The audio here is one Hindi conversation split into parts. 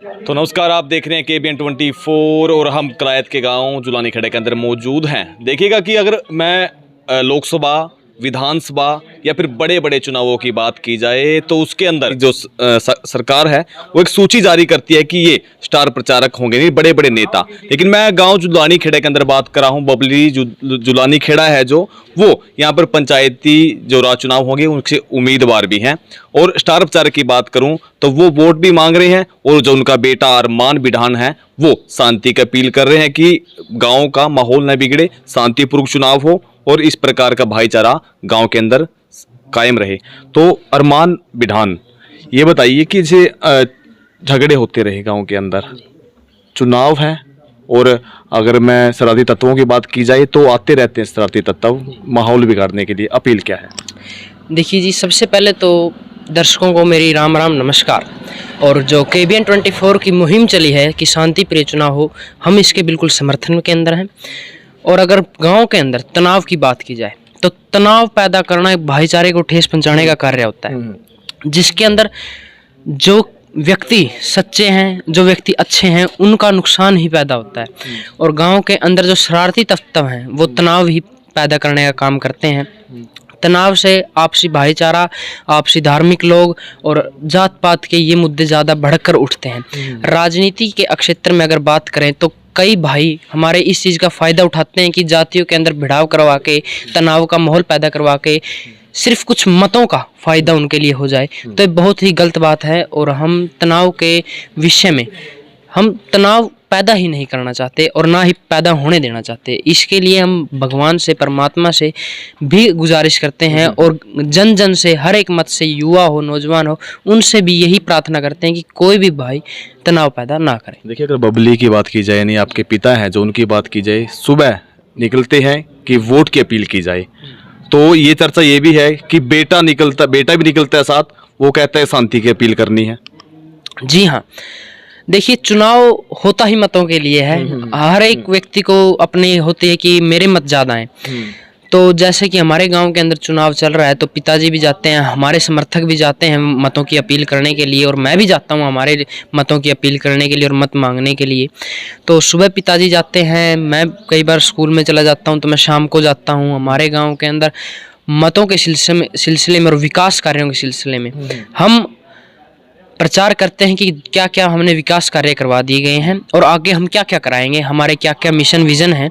तो नमस्कार, आप देख रहे हैं KBN 24 और हम कलायत के गांव जुलानी खेड़े के अंदर मौजूद हैं। देखिएगा कि अगर मैं लोकसभा, विधानसभा या फिर बड़े बड़े चुनावों की बात की जाए तो उसके अंदर जो सरकार है वो एक सूची जारी करती है कि ये स्टार प्रचारक होंगे, नहीं बड़े बड़े नेता। लेकिन मैं गांव जुलानी खेड़े के अंदर बात कर रहा हूँ। बबली जुलानी खेड़ा है जो, वो यहाँ पर पंचायती जो राज चुनाव होंगे उनसे उम्मीदवार भी हैं। और स्टार प्रचारक की बात करूं तो वो वोट भी मांग रहे हैं और जो उनका बेटा अरमान बिढ़ान है वो शांति की अपील कर रहे हैं कि गांव का माहौल न बिगड़े, शांतिपूर्वक चुनाव हो और इस प्रकार का भाईचारा गांव के अंदर कायम रहे। तो अरमान बिढ़ान, ये बताइए कि जैसे झगड़े होते रहे गांव के अंदर, चुनाव है और अगर मैं शरारती तत्वों की बात की जाए तो आते रहते हैं शरारती तत्व माहौल बिगाड़ने के लिए, अपील क्या है? देखिए जी, सबसे पहले तो दर्शकों को मेरी राम राम नमस्कार। और जो KBN 24 की मुहिम चली है कि शांति प्रिय चुनाव हो, हम इसके बिल्कुल समर्थन के अंदर हैं। और अगर गांव के अंदर तनाव की बात की जाए तो तनाव पैदा करना एक भाईचारे को ठेस पहुंचाने का कार्य होता है, जिसके अंदर जो व्यक्ति सच्चे हैं, जो व्यक्ति अच्छे हैं, उनका नुकसान ही पैदा होता है। और गांव के अंदर जो शरारती तत्व हैं वो तनाव ही पैदा करने का काम करते हैं। तनाव से आपसी भाईचारा, आपसी धार्मिक लोग और जात पात के ये मुद्दे ज़्यादा भड़ककर उठते हैं। राजनीति के क्षेत्र में अगर बात करें तो कई भाई हमारे इस चीज़ का फ़ायदा उठाते हैं कि जातियों के अंदर भिड़ाव करवा के, तनाव का माहौल पैदा करवा के सिर्फ कुछ मतों का फ़ायदा उनके लिए हो जाए, तो ये बहुत ही गलत बात है। और हम तनाव के विषय में हम तनाव पैदा ही नहीं करना चाहते और ना ही पैदा होने देना चाहते। इसके लिए हम भगवान से, परमात्मा से भी गुजारिश करते हैं और जन जन से, हर एक मत से, युवा हो, नौजवान हो, उनसे भी यही प्रार्थना करते हैं कि कोई भी भाई तनाव पैदा ना करे। देखिए, अगर बबली की बात की जाए, यानी आपके पिता हैं जो, उनकी बात की जाए, सुबह निकलते हैं कि वोट की अपील की जाए, तो ये चर्चा ये भी है कि बेटा भी निकलता है साथ, वो कहता है शांति की अपील करनी है। जी हाँ, देखिए, चुनाव होता ही मतों के लिए है। हर एक व्यक्ति को अपनी होती है कि मेरे मत ज़्यादा हैं। तो जैसे कि हमारे गांव के अंदर चुनाव चल रहा है तो पिताजी भी जाते हैं, हमारे समर्थक भी जाते हैं मतों की अपील करने के लिए, और मैं भी जाता हूं हमारे मतों की अपील करने के लिए और मत मांगने के लिए। तो सुबह पिताजी जाते हैं, मैं कई बार स्कूल में चला जाता हूं तो मैं शाम को जाता हूं। हमारे गाँव के अंदर मतों के सिलसिले में और विकास कार्यों के सिलसिले में हम प्रचार करते हैं कि क्या क्या हमने विकास कार्य करवा दिए गए हैं और आगे हम क्या क्या कराएंगे, हमारे क्या क्या मिशन विज़न है।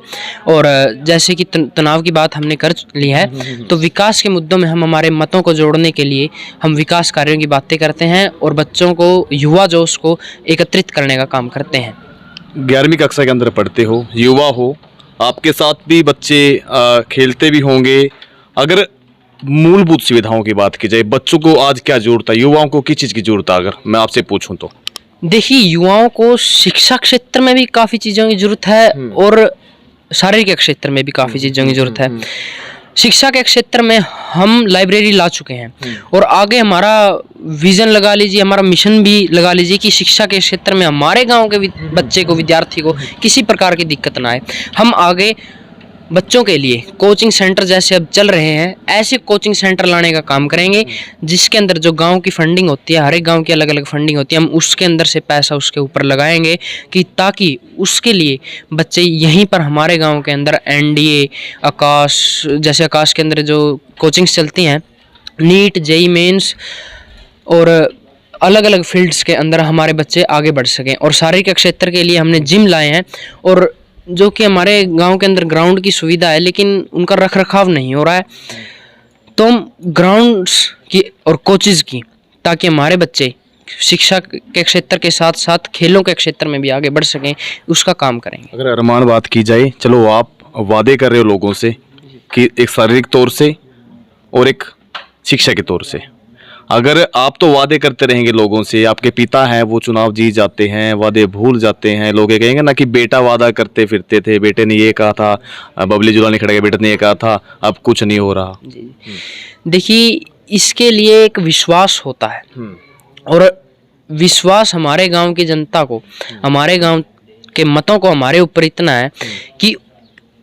और जैसे कि तनाव की बात हमने कर ली है, तो विकास के मुद्दों में हम हमारे मतों को जोड़ने के लिए हम विकास कार्यों की बातें करते हैं और बच्चों को, युवा जोश को एकत्रित करने का काम करते हैं। 11वीं कक्षा के अंदर पढ़ते हो, युवा हो, आपके साथ भी बच्चे खेलते भी होंगे। अगर मूलभूत सुविधाओं की बात की जाए, बच्चों को आज क्या जरूरत है, युवाओं को किस चीज़ की जरूरत है, अगर मैं आपसे पूछूं तो? देखिए, युवाओं को शिक्षा क्षेत्र में भी काफ़ी चीज़ों की जरूरत है और शारीरिक क्षेत्र में भी काफ़ी चीज़ों की जरूरत है। शिक्षा के क्षेत्र में हम लाइब्रेरी ला चुके हैं और आगे हमारा विज़न लगा लीजिए, हमारा मिशन भी लगा लीजिए कि शिक्षा के क्षेत्र में हमारे गांव के बच्चे को, विद्यार्थी को किसी प्रकार की दिक्कत ना आए। हम आगे बच्चों के लिए कोचिंग सेंटर जैसे अब चल रहे हैं, ऐसे कोचिंग सेंटर लाने का काम करेंगे, जिसके अंदर जो गांव की फंडिंग होती है, हर एक गांव की अलग अलग फंडिंग होती है, हम उसके अंदर से पैसा उसके ऊपर लगाएंगे कि ताकि उसके लिए बच्चे यहीं पर हमारे गांव के अंदर NDA, आकाश, जैसे आकाश के अंदर जो कोचिंग्स चलती हैं, नीट, JEE मेंस और अलग अलग फील्ड्स के अंदर हमारे बच्चे आगे बढ़ सकें। और शारीरिक क्षेत्र के लिए हमने जिम लाए हैं, और जो कि हमारे गांव के अंदर ग्राउंड की सुविधा है लेकिन उनका रख रखाव नहीं हो रहा है, तो हम ग्राउंड्स की और कोचेज़ की, ताकि हमारे बच्चे शिक्षा के क्षेत्र के साथ साथ खेलों के क्षेत्र में भी आगे बढ़ सकें, उसका काम करेंगे। अगर अरमान बात की जाए, चलो आप वादे कर रहे हो लोगों से कि एक शारीरिक तौर से और एक शिक्षा के तौर से, अगर आप तो वादे करते रहेंगे लोगों से, आपके पिता हैं वो चुनाव जीत जाते हैं, वादे भूल जाते हैं, लोग ये कहेंगे ना कि बेटा वादा करते फिरते थे, बेटे ने ये कहा था, बबली जुलानी खेड़ा के बेटे ने ये कहा था, अब कुछ नहीं हो रहा। देखिए, इसके लिए एक विश्वास होता है और विश्वास हमारे गांव की जनता को, हमारे गांव के मतों को हमारे ऊपर इतना है कि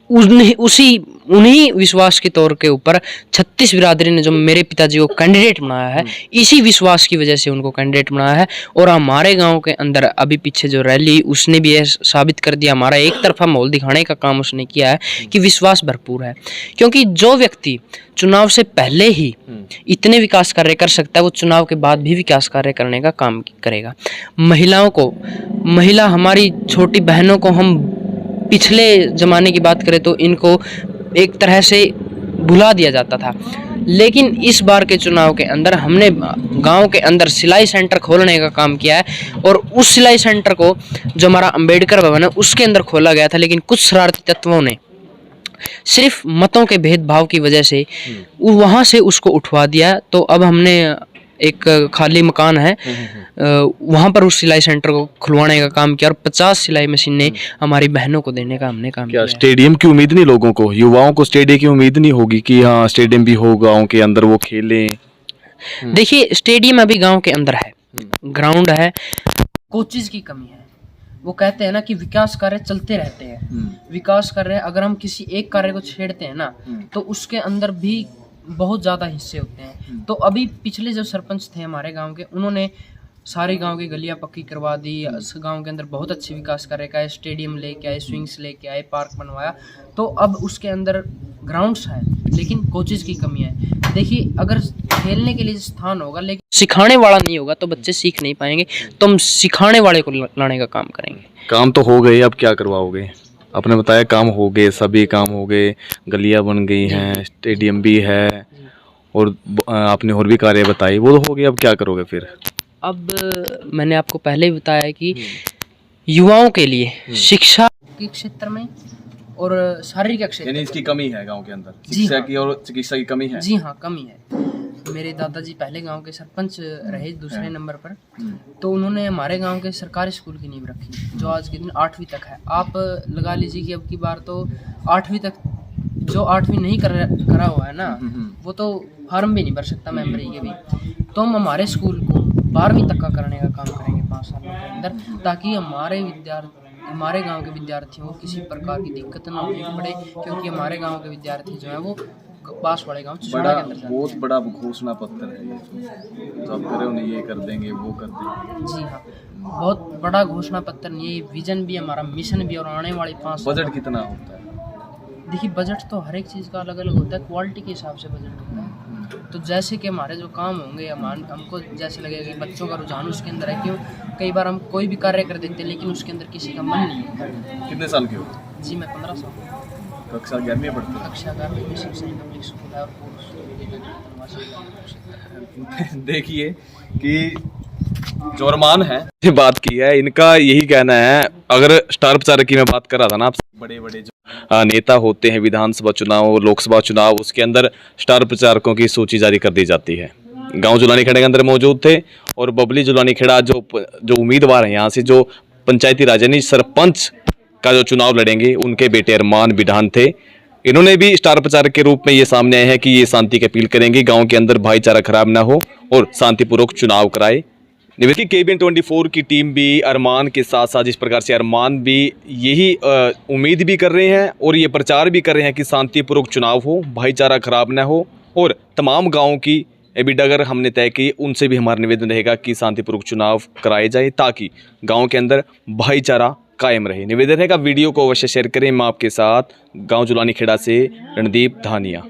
उन्हीं विश्वास के तौर के ऊपर 36 बिरादरी ने जो मेरे पिताजी को कैंडिडेट बनाया है, इसी विश्वास की वजह से उनको कैंडिडेट बनाया है। और हमारे गांव के अंदर अभी पीछे जो रैली, उसने भी यह साबित कर दिया, हमारा एक तरफा माहौल दिखाने का काम उसने किया है कि विश्वास भरपूर है। क्योंकि जो व्यक्ति चुनाव से पहले ही इतने विकास कार्य कर सकता है, वो चुनाव के बाद भी विकास कार्य करने का काम करेगा। महिला हमारी छोटी बहनों को हम पिछले ज़माने की बात करें तो इनको एक तरह से भुला दिया जाता था, लेकिन इस बार के चुनाव के अंदर हमने गांव के अंदर सिलाई सेंटर खोलने का काम किया है। और उस सिलाई सेंटर को जो हमारा अंबेडकर भवन है उसके अंदर खोला गया था, लेकिन कुछ शरारती तत्वों ने सिर्फ मतों के भेदभाव की वजह से वहाँ से उसको उठवा दिया। तो अब हमने एक खाली मकान है, वहाँ पर उस सिलाई सेंटर को खुलवाने का काम किया और 50 सिलाई मशीनें हमारी बहनों को देने का हमने काम किया। स्टेडियम की उम्मीद नहीं लोगों को, युवाओं को स्टेडियम की उम्मीद नहीं होगी कि हाँ स्टेडियम भी हो गाँव के अंदर, वो खेलें? देखिए, स्टेडियम अभी गांव के अंदर है, ग्राउंड है, कोचेज की कमी है। वो कहते हैं ना कि विकास कार्य चलते रहते हैं। विकास कार्य अगर हम किसी एक कार्य को छेड़ते हैं ना, तो उसके अंदर भी बहुत ज़्यादा हिस्से होते हैं। तो अभी पिछले जो सरपंच थे हमारे गांव के, उन्होंने सारे गांव की गलियां पक्की करवा दी, गांव के अंदर बहुत अच्छे विकास कार्य का है, स्टेडियम लेके आए, स्विंग्स लेके आए, पार्क बनवाया। तो अब उसके अंदर ग्राउंड्स हैं, लेकिन कोचेज की कमी है। देखिए, अगर खेलने के लिए स्थान होगा लेकिन सिखाने वाला नहीं होगा तो बच्चे सीख नहीं पाएंगे। तो हम सिखाने वाले को लाने का काम करेंगे। काम तो हो गए, अब क्या करवाओगे? आपने बताया काम हो गए, सभी काम हो गए, गलियां बन गई हैं, स्टेडियम भी है, और आपने और भी कार्य बताए, वो तो हो गए। अब क्या करोगे फिर? अब मैंने आपको पहले ही बताया कि युवाओं के लिए शिक्षा के क्षेत्र में और शारीरिक क्षेत्र, यानी इसकी कमी है गांव के अंदर, जी शिक्षा हाँ। की और चिकित्सा की कमी है। जी हाँ, कमी है। मेरे दादाजी पहले गांव के सरपंच रहे दूसरे नंबर पर, तो उन्होंने हमारे गांव के सरकारी स्कूल की नींव रखी, जो आज के दिन 8वीं तक है। आप लगा लीजिए कि अब की बार तो 8वीं तक, जो 8वीं नहीं करा हुआ है ना, वो तो फॉर्म भी नहीं भर सकता मेंबरी के भी। तो हम हमारे स्कूल को 12वीं तक का करने का काम करेंगे 5 सालों के अंदर, ताकि हमारे गांव के विद्यार्थियों को किसी प्रकार की दिक्कत ना होनी पड़े। क्योंकि हमारे गांव के विद्यार्थी जो है वो पास वाले गांव बड़ा, बहुत बड़ा घोषणा पत्र है ये, जो आप करे उन्हें ये कर देंगे, वो कर देंगे। जी हाँ, बहुत बड़ा घोषणा पत्र नहीं है, ये विजन भी हमारा, मिशन भी, और आने वाले 5 साल। बजट कितना होता है? देखिए, बजट तो हर एक चीज़ का अलग अलग होता है, क्वालिटी के हिसाब से बजट होता है। तो जैसे कि हमारे जो काम होंगे, हमको जैसे लगेगा कि बच्चों का रुझान उसके अंदर है, क्यों कई बार हम कोई भी कार्य कर देते हैं लेकिन उसके अंदर किसी का मन नहीं होता। कितने साल के हो? जी, मैं 15 साल। कक्षा 11वीं में पढ़ते कक्षा 11वीं में शिवसैनिक पब्लिक स्कूल है और देखिए कि जो अरमान है बात की है, इनका यही कहना है। अगर स्टार प्रचारक की मैं बात कर रहा था ना, आप बड़े बड़े जो नेता होते हैं, विधानसभा चुनाव, लोकसभा चुनाव, उसके अंदर स्टार प्रचारकों की सूची जारी कर दी जाती है। गांव जुलानी खेड़े के अंदर मौजूद थे, और बबली जुलानी खेड़ा जो उम्मीदवार हैं यहाँ से, जो पंचायती राज यानी सरपंच का जो चुनाव लड़ेंगे, उनके बेटे अरमान बिढान थे। इन्होंने भी स्टार प्रचारक के रूप में ये सामने आए हैं कि ये शांति की अपील करेंगे, गांव के अंदर भाईचारा खराब ना हो और शांतिपूर्वक चुनाव कराए। निवेदन केबीएन 24 की टीम भी अरमान के साथ साथ, जिस प्रकार से अरमान भी यही उम्मीद भी कर रहे हैं और ये प्रचार भी कर रहे हैं कि शांतिपूर्वक चुनाव हो, भाईचारा खराब ना हो, और तमाम गाँव की भी डगर हमने तय की, उनसे भी हमारा निवेदन रहेगा कि शांतिपूर्वक चुनाव कराए जाए, ताकि गाँव के अंदर भाईचारा कायम रहे। निवेदन है का वीडियो को अवश्य शेयर करें। मैं आपके साथ गांव जुलानी खेड़ा से रणदीप धानिया।